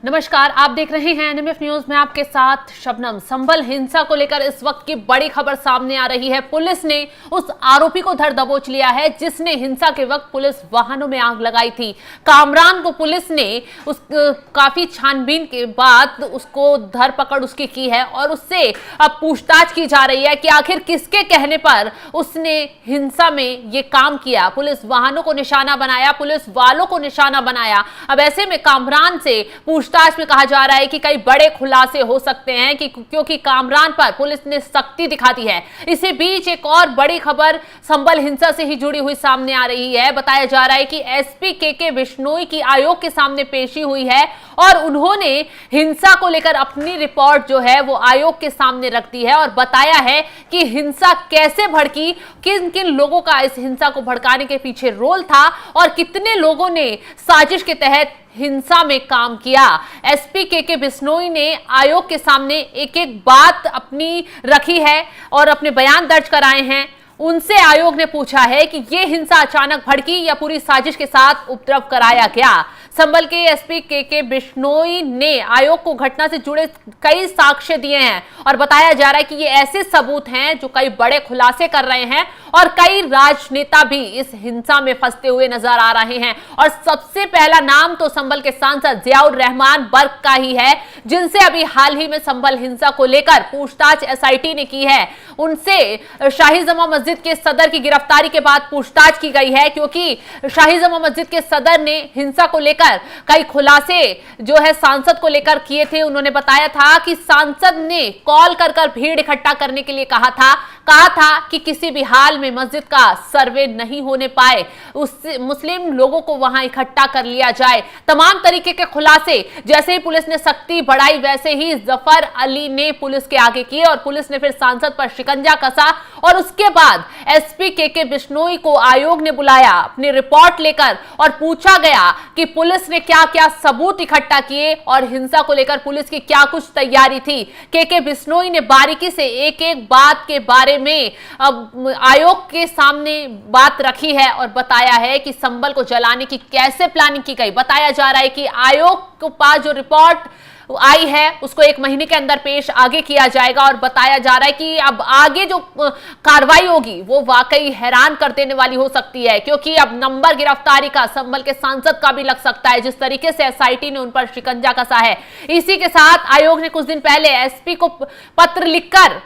नमस्कार, आप देख रहे हैं एनएमएफ न्यूज में आपके साथ शबनम। संभल हिंसा को लेकर इस वक्त की बड़ी खबर सामने आ रही है। पुलिस ने उस आरोपी को धर दबोच लिया है जिसने हिंसा के वक्त पुलिस वाहनों में आग लगाई थी। कामरान को पुलिस ने काफी छानबीन के बाद उसको धरपकड़ उसकी की है और उससे अब पूछताछ की जा रही है कि आखिर किसके कहने पर उसने हिंसा में ये काम किया। पुलिस वाहनों को निशाना बनाया, पुलिस वालों को निशाना बनाया। अब ऐसे में कामरान से पूछताछ में कहा जा रहा है कि कई बड़े खुलासे हो सकते हैं क्योंकि कामरान पर पुलिस ने सख्ती दिखा दी है। इसी बीच एक और बड़ी खबर संभल हिंसा से ही जुड़ी हुई सामने आ रही है। बताया जा रहा है कि एसपी के बिश्नोई की आयोग के सामने पेशी हुई है और उन्होंने हिंसा को लेकर अपनी रिपोर्ट जो है वो आयोग के सामने रख दी है और बताया है कि हिंसा कैसे भड़की, किन किन लोगों का इस हिंसा को भड़काने के पीछे रोल था और कितने लोगों ने साजिश के तहत हिंसा में काम किया। एसपी के बिश्नोई ने आयोग के सामने एक एक बात अपनी रखी है और अपने बयान दर्ज कराए हैं। उनसे आयोग ने पूछा है कि ये हिंसा अचानक भड़की या पूरी साजिश के साथ उपद्रव कराया गया। संभल के एसपी के बिश्नोई ने आयोग को घटना से जुड़े कई साक्ष्य दिए हैं और बताया जा रहा है कि ये ऐसे सबूत हैं जो कई बड़े खुलासे कर रहे हैं और कई राजनेता भी इस हिंसा में फंसते हुए नजर आ रहे हैं। और सबसे पहला नाम तो संभल के सांसद जियाउर रहमान बर्क का ही है, जिनसे अभी हाल ही में संभल हिंसा को लेकर पूछताछ एसआईटी ने की है। उनसे शाही जमा मस्जिद के सदर की गिरफ्तारी के बाद पूछताछ की गई है क्योंकि शाही जमा मस्जिद के सदर ने हिंसा को लेकर कई खुलासे जो है सांसद को लेकर किए थे। उन्होंने बताया था कि सांसद ने कॉल कर भीड़ इकट्ठा करने के लिए कहा था कि किसी भी हाल में मस्जिद का सर्वे नहीं होने पाए, उससे मुस्लिम लोगों को वहां इकट्ठा कर लिया जाए। तमाम तरीके के खुलासे जैसे ही पुलिस ने सख्ती बढ़ाई वैसे ही जफर अली ने पुलिस के आगे किए और पुलिस ने फिर सांसद पर शिकंजा कसा और उसके बाद एसपी के बिश्नोई को आयोग ने बुलाया अपनी रिपोर्ट लेकर और पूछा गया कि पुलिस ने क्या क्या सबूत इकट्ठा किए और हिंसा को लेकर पुलिस की क्या कुछ तैयारी थी। के बिश्नोई ने बारीकी से एक एक बात के बारे में अब आयोग के सामने बात रखी है और बताया है कि संभल को जलाने की कैसे प्लानिंग की गई। बताया जा रहा है कि आयोग के पास जो रिपोर्ट आई है उसको 1 महीने के अंदर पेश आगे किया जाएगा और बताया जा रहा है कि अब आगे जो कार्रवाई होगी वो वाकई हैरान कर देने वाली हो सकती है क्योंकि अब नंबर गिरफ्तारी का संभल के सांसद का भी लग सकता है, जिस तरीके से एसआईटी ने उन पर शिकंजा कसा है। इसी के साथ आयोग ने कुछ दिन पहले एसपी को पत्र लिखकर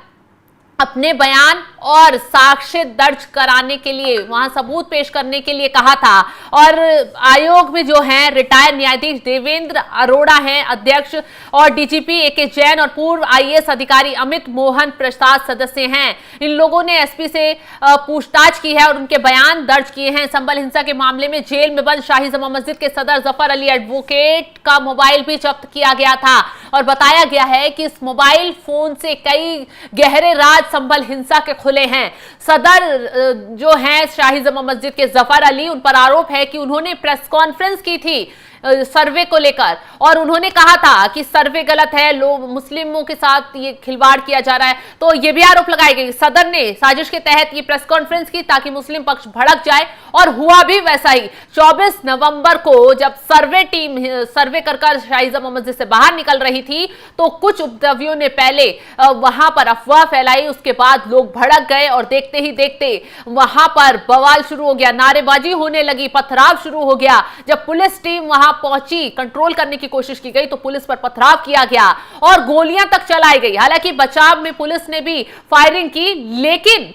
अपने बयान और साक्ष्य दर्ज कराने के लिए, वहां सबूत पेश करने के लिए कहा था। और आयोग में जो हैं रिटायर्ड न्यायाधीश देवेंद्र अरोड़ा हैं अध्यक्ष और डीजीपी ए के जैन और पूर्व आईएएस अधिकारी अमित मोहन प्रसाद सदस्य हैं। इन लोगों ने एसपी से पूछताछ की है और उनके बयान दर्ज किए हैं। संभल हिंसा के मामले में जेल में बंद शाही जमा मस्जिद के सदर जफर अली एडवोकेट का मोबाइल भी जब्त किया गया था और बताया गया है कि इस मोबाइल फोन से कई गहरे राज संभल हिंसा के खुले हैं। सदर जो हैं शाही जमा मस्जिद के जफर अली, उन पर आरोप है कि उन्होंने प्रेस कॉन्फ्रेंस की थी सर्वे को लेकर और उन्होंने कहा था कि सर्वे गलत है, लोग मुस्लिमों के साथ ये खिलवाड़ किया जा रहा है। तो ये भी आरोप लगाए गए सदर ने साजिश के तहत ये प्रेस कॉन्फ्रेंस की ताकि मुस्लिम पक्ष भड़क जाए और हुआ भी वैसा ही। 24 नवंबर को जब सर्वे टीम सर्वे कर शाही जमा मस्जिद से बाहर निकल रही थी तो कुछ उपद्रवियों ने पहले वहां पर अफवाह फैलाई, उसके बाद लोग भड़क गए और देखते ही देखते वहां पर बवाल शुरू हो गया, नारेबाजी होने लगी, पथराव शुरू हो गया। जब पुलिस टीम वहां पहुंची, कंट्रोल करने की कोशिश की गई तो पुलिस पर पथराव किया गया और गोलियां तक चलाई गई। हालांकि बचाव में पुलिस ने भी फायरिंग की, लेकिन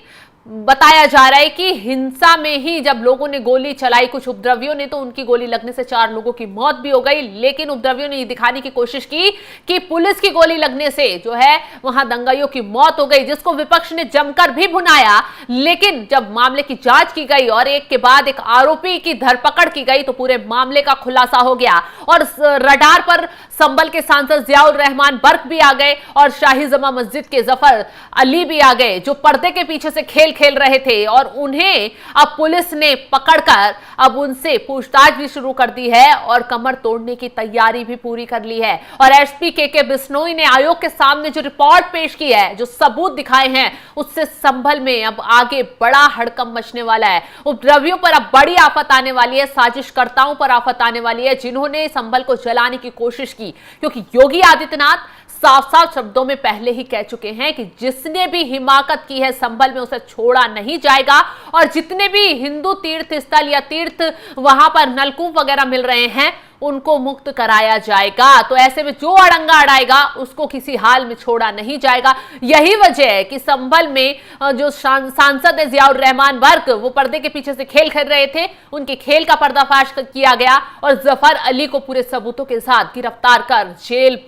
बताया जा रहा है कि हिंसा में ही जब लोगों ने गोली चलाई, कुछ उपद्रवियों ने, तो उनकी गोली लगने से 4 लोगों की मौत भी हो गई। लेकिन उपद्रवियों ने ये दिखाने की कोशिश की कि पुलिस की गोली लगने से जो है वहां दंगाइयों की मौत हो गई, जिसको विपक्ष ने जमकर भी भुनाया। लेकिन जब मामले की जांच की गई और एक के बाद एक आरोपी की धरपकड़ की गई तो पूरे मामले का खुलासा हो गया और रडार पर संभल के सांसद जियाउर रहमान बर्क भी आ गए और शाही जमा मस्जिद के जफर अली भी आ गए, जो पर्दे के पीछे से खेल रहे थे और उन्हें अब पुलिस ने पकड़कर अब उनसे पूछताछ भी शुरू कर दी है और कमर तोड़ने की तैयारी भी पूरी कर ली है। और एसपी के बिश्नोई ने आयोग के सामने जो रिपोर्ट पेश की है, जो सबूत दिखाए हैं, उससे संभल में अब आगे बड़ा हड़कंप मचने वाला है। उपद्रवियों पर अब बड़ी आफत आने वाली है, साजिशकर्ताओं पर आफत आने वाली है जिन्होंने संभल को जलाने की कोशिश की की, क्योंकि योगी आदित्यनाथ साफ साफ शब्दों में पहले ही कह चुके हैं कि जिसने भी हिमाकत की है संभल में उसे छोड़ा नहीं जाएगा, और जितने भी हिंदू तीर्थ स्थल या तीर्थ वहां पर नलकूप वगैरह मिल रहे हैं उनको मुक्त कराया जाएगा। तो ऐसे में जो अड़ंगा अड़ाएगा उसको किसी हाल में छोड़ा नहीं जाएगा। यही वजह है कि संभल में जो सांसद है जियाउर रहमान वर्क, वो पर्दे के पीछे से खेल खेल रहे थे, उनके खेल का पर्दाफाश किया गया और जफर अली को पूरे सबूतों के साथ गिरफ्तार कर जेल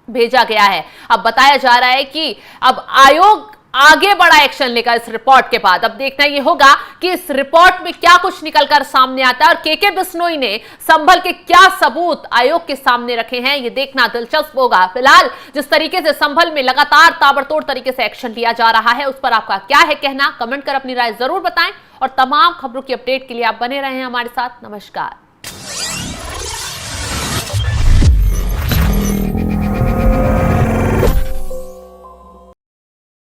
भेजा गया है। अब बताया जा रहा है कि अब आयोग आगे बड़ा एक्शन लेगा इस रिपोर्ट के बाद। अब देखना यह होगा कि इस रिपोर्ट में क्या कुछ निकलकर सामने आता है और के बिश्नोई ने संभल के क्या सबूत आयोग के सामने रखे हैं, यह देखना दिलचस्प होगा। फिलहाल जिस तरीके से संभल में लगातार ताबड़तोड़ तरीके से एक्शन लिया जा रहा है उस पर आपका क्या है कहना, कमेंट कर अपनी राय जरूर बताएं और तमाम खबरों की अपडेट के लिए आप बने रहे हैं हमारे साथ। नमस्कार।